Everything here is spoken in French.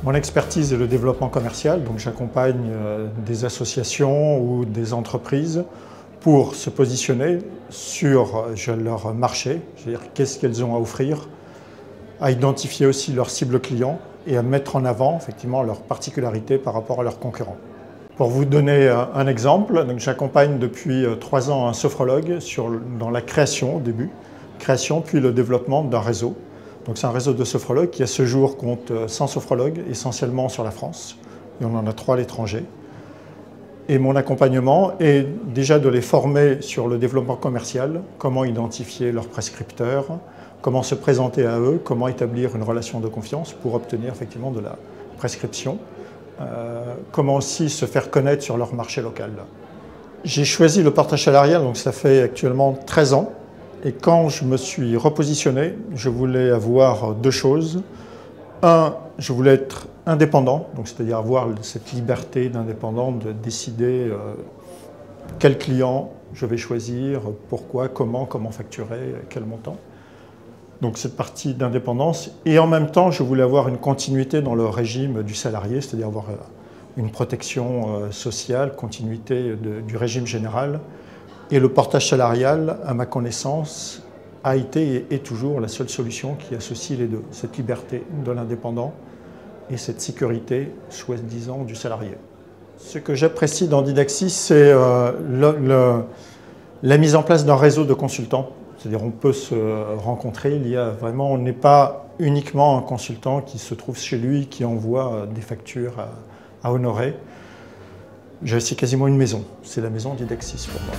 Mon expertise est le développement commercial, donc j'accompagne des associations ou des entreprises pour se positionner sur leur marché, c'est-à-dire qu'est-ce qu'elles ont à offrir, à identifier aussi leur cible client et à mettre en avant effectivement leurs particularités par rapport à leurs concurrents. Pour vous donner un exemple, j'accompagne depuis 3 ans un sophrologue dans la création au début, création puis le développement d'un réseau. Donc c'est un réseau de sophrologues qui à ce jour compte 100 sophrologues, essentiellement sur la France, et on en a 3 à l'étranger. Et mon accompagnement est déjà de les former sur le développement commercial, comment identifier leurs prescripteurs, comment se présenter à eux, comment établir une relation de confiance pour obtenir effectivement de la prescription, comment aussi se faire connaître sur leur marché local. J'ai choisi le portage salarial, donc ça fait actuellement 13 ans. Et quand je me suis repositionné, je voulais avoir 2 choses. Un, je voulais être indépendant, donc c'est-à-dire avoir cette liberté d'indépendant de décider quel client je vais choisir, pourquoi, comment facturer, quel montant. Donc cette partie d'indépendance. Et en même temps, je voulais avoir une continuité dans le régime du salarié, c'est-à-dire avoir une protection sociale, continuité du régime général. Et le portage salarial, à ma connaissance, a été et est toujours la seule solution qui associe les deux. Cette liberté de l'indépendant et cette sécurité, soi-disant, du salarié. Ce que j'apprécie dans Didaxis, c'est la mise en place d'un réseau de consultants. C'est-à-dire on peut se rencontrer, on n'est pas uniquement un consultant qui se trouve chez lui, qui envoie des factures à honorer. C'est quasiment une maison, c'est la maison Didaxis pour moi.